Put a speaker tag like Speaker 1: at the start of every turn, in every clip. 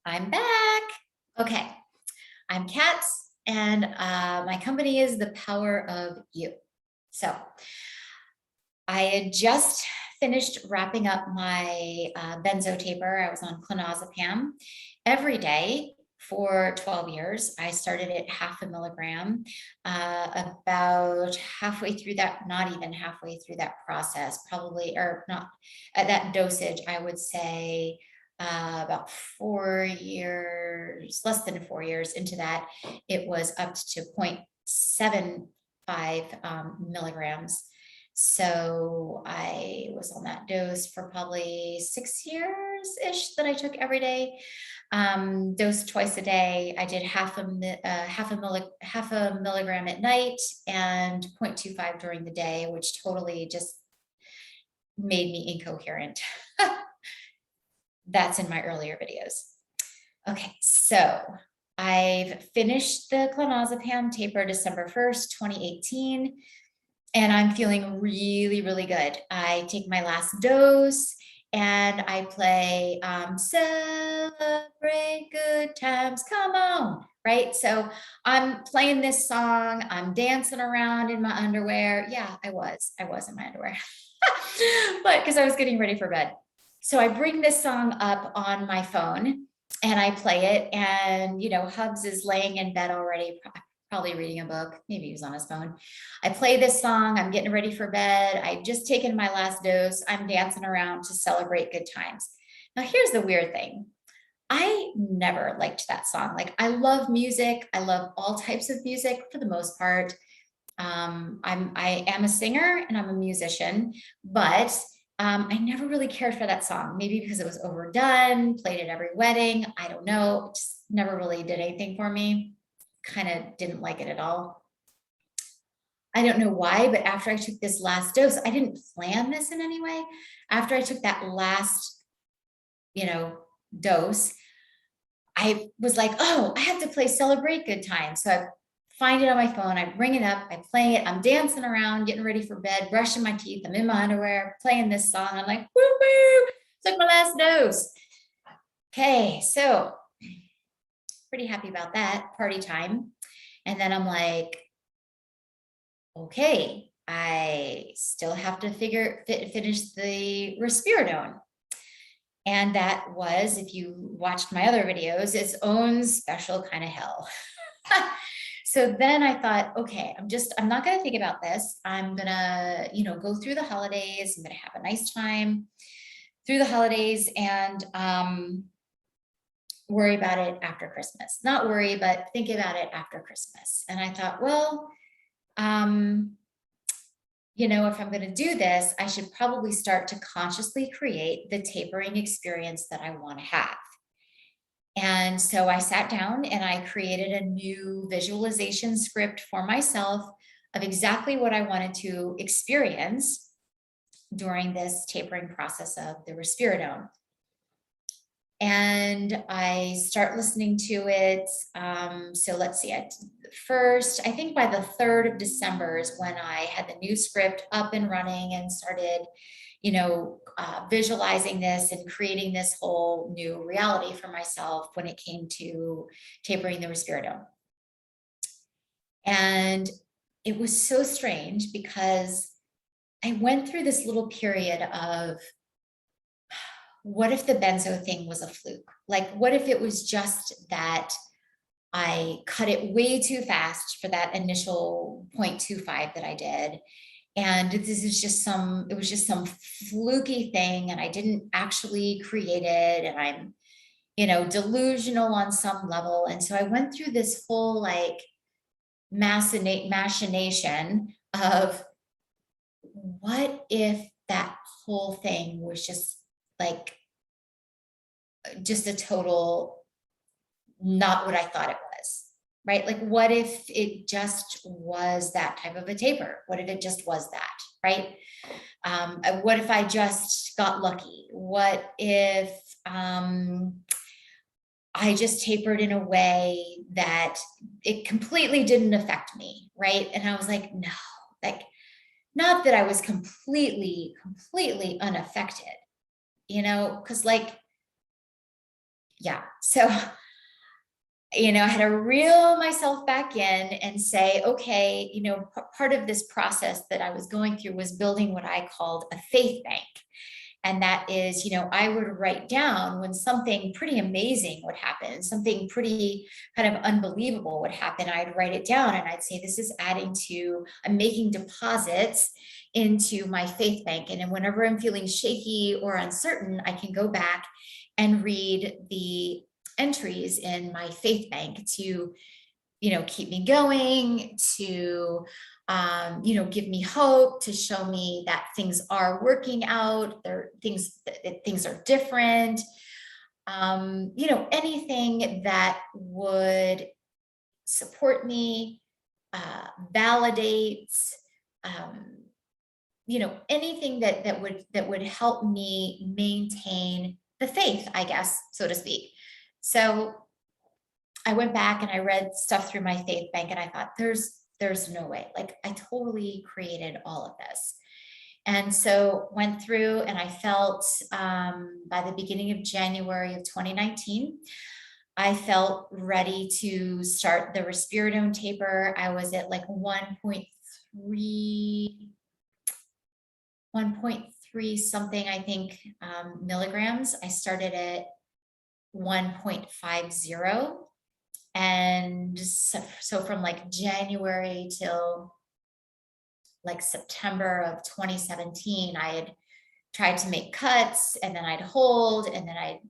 Speaker 1: I'm back. Okay, I'm Katz, and my company is The Power of You. So I had just finished wrapping up my benzo taper. I was on clonazepam every day for 12 years. I started at 0.5 mg, about halfway through that, not even halfway through that process, probably, or not at that dosage, I would say about 4 years, less than 4 years into that, it was up to 0.75 milligrams. So I was on that dose for probably 6 years-ish that I took every day. Dosed twice a day. I did half a milligram at night and 0.25 during the day, which totally just made me incoherent. That's in my earlier videos. Okay, so I've finished the clonazepam taper December 1st, 2018. And I'm feeling really, really good. I take my last dose and I play Celebrate Good Times, Come On, right? So I'm playing this song, I'm dancing around in my underwear. Yeah, I was in my underwear, but because I was getting ready for bed. So I bring this song up on my phone and I play it, and Hubs is laying in bed already, probably reading a book. Maybe he was on his phone. I play this song. I'm getting ready for bed. I've just taken my last dose. I'm dancing around to celebrate good times. Now, here's the weird thing. I never liked that song. Like, I love music. I love all types of music for the most part. I am a singer and I'm a musician, but I never really cared for that song. Maybe because it was overdone, played at every wedding. I don't know. It just never really did anything for me. Kind of didn't like it at all. I don't know why, but after I took this last dose, I didn't plan this in any way. After I took that last, dose, I was like, oh, I have to play Celebrate Good Times. So I find it on my phone, I bring it up, I play it, I'm dancing around, getting ready for bed, brushing my teeth, I'm in my underwear, playing this song. I'm like, woo woo, took my last dose. Okay, so pretty happy about that, party time. And then I'm like, okay, I still have to finish the risperidone. And that was, if you watched my other videos, its own special kind of hell. So then I thought, okay, I'm not going to think about this. I'm going to, go through the holidays. I'm going to have a nice time through the holidays and worry about it after Christmas. Not worry, but think about it after Christmas. And I thought, well, if I'm going to do this, I should probably start to consciously create the tapering experience that I want to have. And so I sat down and I created a new visualization script for myself of exactly what I wanted to experience during this tapering process of the risperidone. And I start listening to it. So let's see, first, I think by the 3rd of December is when I had the new script up and running and started, visualizing this and creating this whole new reality for myself when it came to tapering the risperidone. And it was so strange because I went through this little period of, what if the benzo thing was a fluke? Like, what if it was just that I cut it way too fast for that initial 0.25 that I did? And it was just some fluky thing, and I didn't actually create it, and I'm, delusional on some level. And so I went through this whole like machination of, what if that whole thing was just a total not what I thought it was, right? Like, what if it just was that type of a taper? What if it just was that, right? What if I just got lucky? What if I just tapered in a way that it completely didn't affect me, right? And I was like, no, like, not that I was completely unaffected, because like, yeah. So, I had to reel myself back in and say, okay, part of this process that I was going through was building what I called a faith bank. And that is, I would write down when something pretty amazing would happen, something pretty kind of unbelievable would happen. I'd write it down and I'd say, this is I'm making deposits into my faith bank. And then whenever I'm feeling shaky or uncertain, I can go back and read the entries in my faith bank to, keep me going, to give me hope, to show me that things are working out, things are different. Anything that would support me, validate, anything that would help me maintain the faith, I guess, so to speak. So I went back and I read stuff through my faith bank and I thought, there's no way, like I totally created all of this. And so went through and I felt by the beginning of January of 2019, I felt ready to start the risperidone taper. I was at like 1.3 something, I think, milligrams. I started at 1.50. And so from like January till like September of 2017, I had tried to make cuts and then I'd hold and then I'd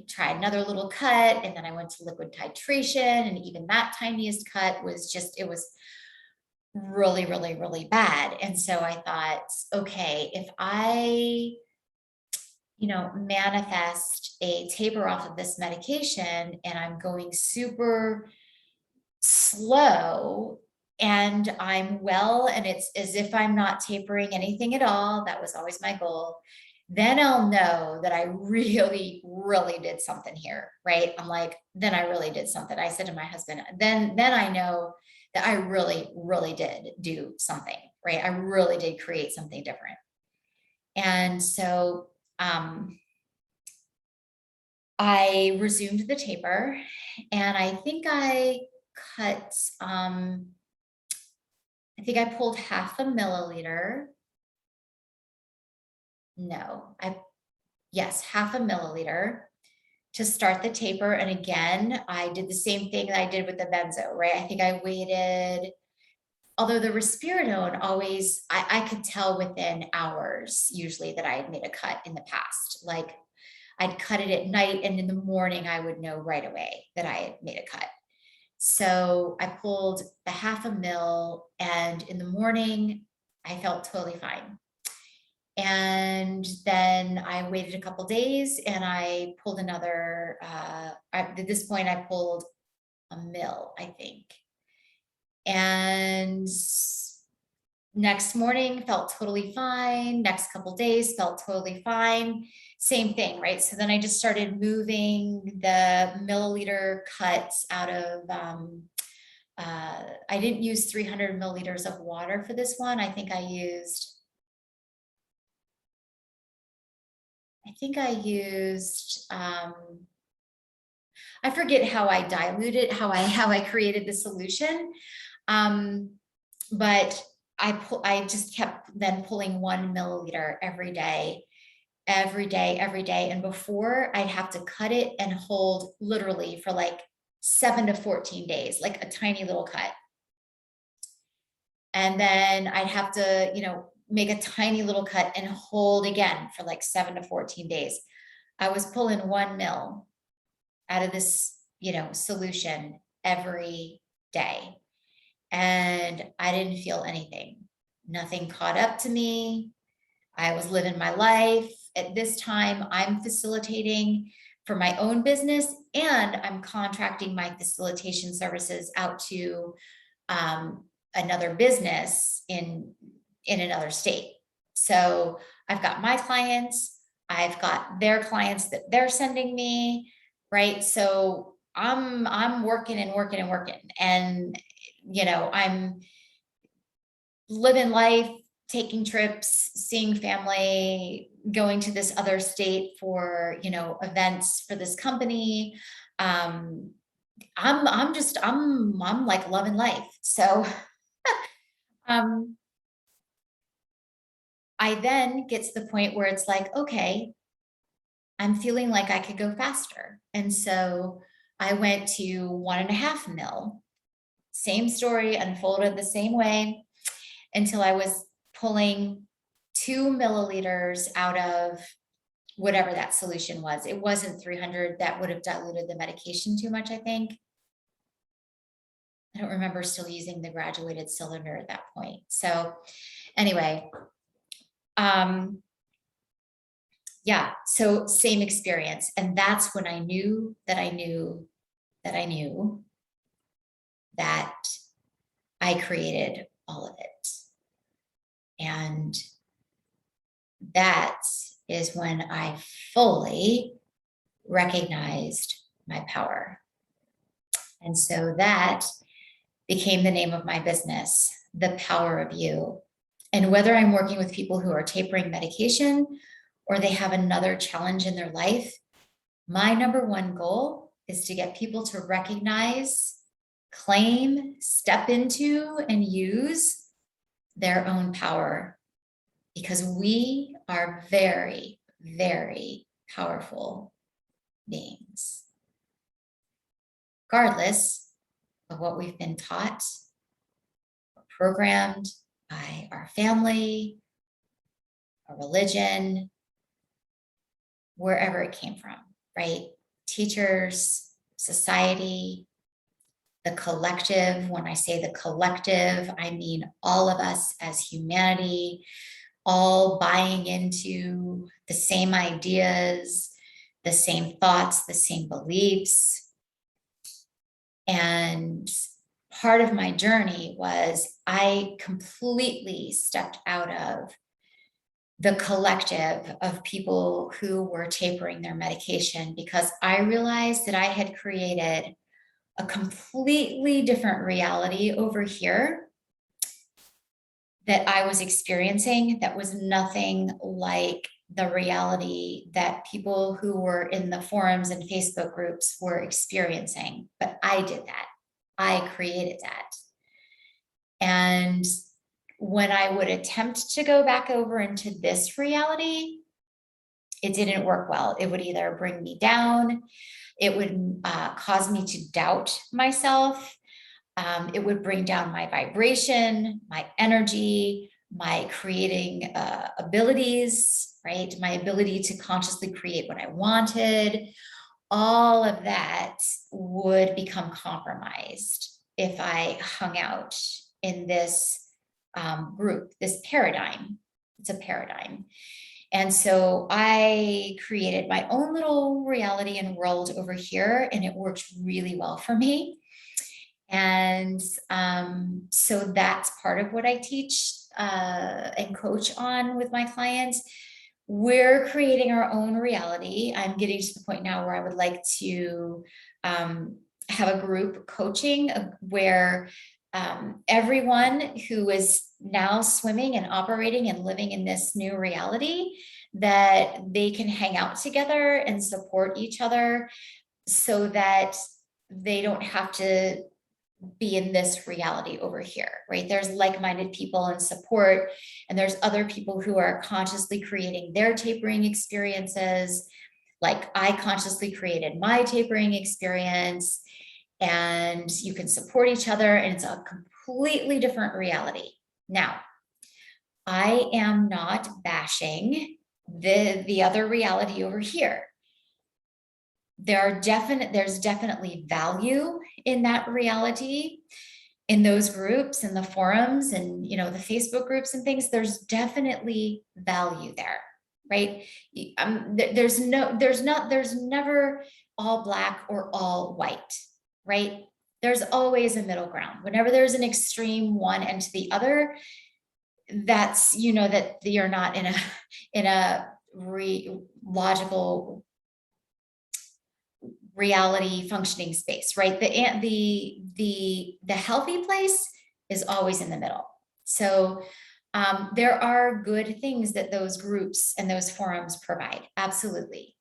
Speaker 1: try another little cut. And then I went to liquid titration. And even that tiniest cut was it was really, really, really bad. And so I thought, okay, if I manifest a taper off of this medication and I'm going super slow and I'm well, and it's as if I'm not tapering anything at all, that was always my goal, then I'll know that I really, really did something here, right? I'm like, then I really did something. I said to my husband, then I know that I really, really did do something, right? I really did create something different. And so I resumed the taper and I think I cut, I think I pulled half a milliliter. No, yes, half a milliliter to start the taper. And again, I did the same thing that I did with the benzo, right? I think I waited, although the risperidone always, I could tell within hours usually that I had made a cut in the past. Like I'd cut it at night and in the morning, I would know right away that I had made a cut. So I pulled the half a mil and in the morning, I felt totally fine. And then I waited a couple days and I pulled another, at this point I pulled a mil, I think. And next morning felt totally fine. Next couple days felt totally fine. Same thing, right? So then I just started moving the milliliter cuts out of, I didn't use 300 milliliters of water for this one. I think I used, I forget how I diluted, how I created the solution. But I just kept then pulling 1 milliliter every day. And before I'd have to cut it and hold literally for like 7 to 14 days, like a tiny little cut. And then I'd have to, make a tiny little cut and hold again for like 7 to 14 days. I was pulling 1 mil out of this, solution every day. And I didn't feel anything. Nothing caught up to me. I was living my life. At this time, I'm facilitating for my own business and I'm contracting my facilitation services out to another business in another state. So I've got my clients, I've got their clients that they're sending me, right? So I'm working and working and working and, I'm living life, taking trips, seeing family, going to this other state for, you know, events for this company. I'm like loving life. So, um, I then get to the point where it's like, okay, I'm feeling like I could go faster. And so I went to 1.5 mil. Same story unfolded the same way until I was pulling 2 milliliters out of whatever that solution was. It wasn't 300. That would have diluted the medication too much, I think. I don't remember still using the graduated cylinder at that point. So anyway, yeah, so same experience. And that's when I knew that I knew that I knew that I created all of it. And that is when I fully recognized my power. And so that became the name of my business, The Power of You. And whether I'm working with people who are tapering medication or they have another challenge in their life, my number one goal is to get people to recognize, claim, step into, and use their own power, because we are very, very powerful beings, regardless of what we've been taught or programmed by our family, our religion, wherever it came from, right? Teachers, society, the collective. When I say the collective, I mean all of us as humanity, all buying into the same ideas, the same thoughts, the same beliefs. And part of my journey was I completely stepped out of the collective of people who were tapering their medication, because I realized that I had created a completely different reality over here that I was experiencing that was nothing like the reality that people who were in the forums and Facebook groups were experiencing. But I did that. I created that. And when I would attempt to go back over into this reality, it didn't work well. It would either bring me down, it would cause me to doubt myself. It would bring down my vibration, my energy, my creating abilities, right? My ability to consciously create what I wanted. All of that would become compromised if I hung out in this group, this paradigm. It's a paradigm. And so I created my own little reality and world over here, and it worked really well for me. And so that's part of what I teach and coach on with my clients. We're creating our own reality. I'm getting to the point now where I would like to have a group coaching where everyone who is now swimming and operating and living in this new reality, that they can hang out together and support each other so that they don't have to be in this reality over here, right? There's like-minded people and support, and there's other people who are consciously creating their tapering experiences. Like I consciously created my tapering experience, and you can support each other, and it's a completely different reality. Now, I am not bashing the other reality over here. There's definitely value in that reality, in those groups, in the forums, and the Facebook groups and things. There's definitely value there, right? There's never all black or all white, right? There's always a middle ground. Whenever there's an extreme one end to the other, that's that you're not in a logical reality functioning space, right? The healthy place is always in the middle. So There are good things that those groups and those forums provide, absolutely.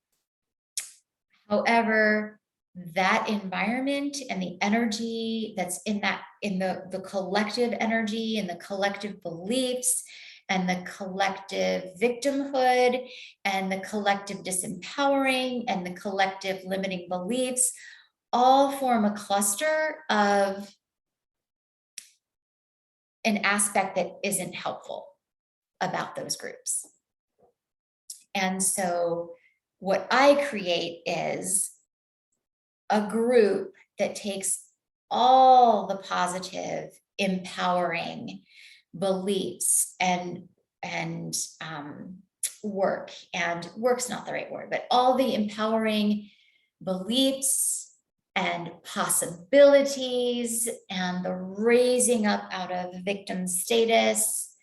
Speaker 1: However, that environment and the energy that's in the collective energy and the collective beliefs and the collective victimhood and the collective disempowering and the collective limiting beliefs all form a cluster of an aspect that isn't helpful about those groups. And so what I create is a group that takes all the positive, empowering beliefs and work, and work's not the right word, but all the empowering beliefs and possibilities and the raising up out of victim status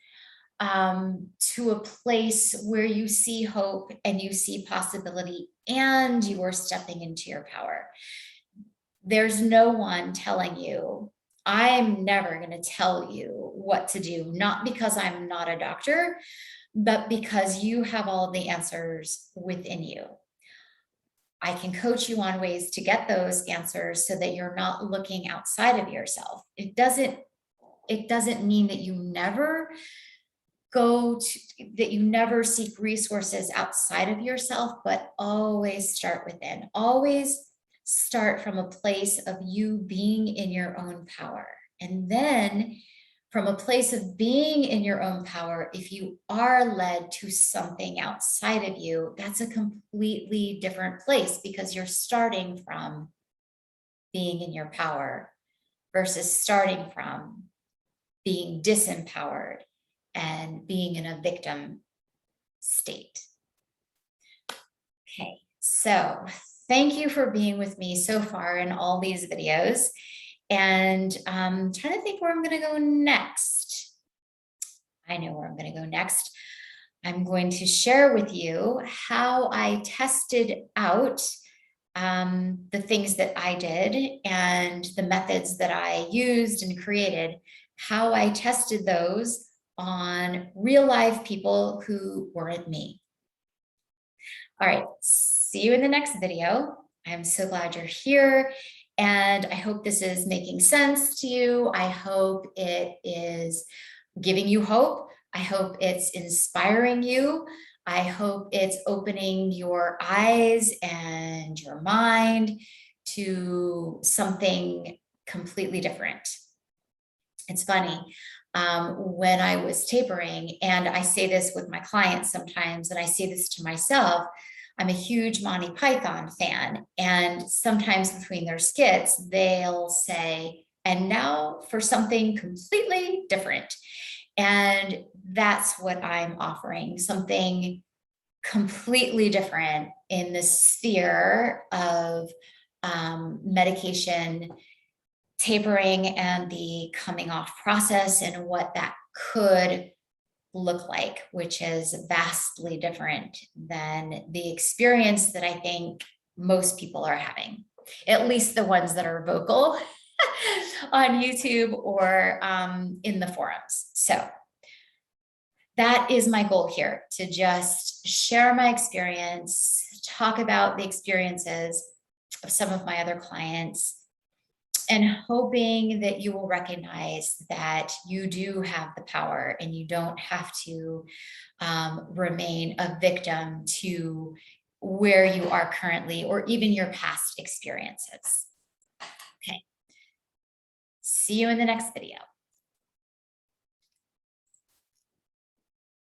Speaker 1: to a place where you see hope and you see possibility and you are stepping into your power. There's no one telling you. I'm never going to tell you what to do, not because I'm not a doctor, but because you have all the answers within you. I can coach you on ways to get those answers so that you're not looking outside of yourself. It doesn't mean that you never seek resources outside of yourself, but always start within. Always start from a place of you being in your own power. And then from a place of being in your own power, if you are led to something outside of you, that's a completely different place, because you're starting from being in your power versus starting from being disempowered and being in a victim state. Okay, so thank you for being with me so far in all these videos. And I'm trying to think where I'm going to go next. I know where I'm going to go next. I'm going to share with you how I tested out the things that I did and the methods that I used and created, how I tested those on real life people who weren't me. All right, see you in the next video. I'm so glad you're here, and I hope this is making sense to you. I hope it is giving you hope. I hope it's inspiring you. I hope it's opening your eyes and your mind to something completely different. It's funny. When I was tapering, and I say this with my clients sometimes, and I say this to myself, I'm a huge Monty Python fan. And sometimes between their skits, they'll say, and now for something completely different. And that's what I'm offering, something completely different in the sphere of medication, tapering, and the coming off process, and what that could look like, which is vastly different than the experience that I think most people are having, at least the ones that are vocal on YouTube or in the forums. So that is my goal here, to just share my experience, talk about the experiences of some of my other clients, and hoping that you will recognize that you do have the power and you don't have to remain a victim to where you are currently or even your past experiences. Okay. See you in the next video.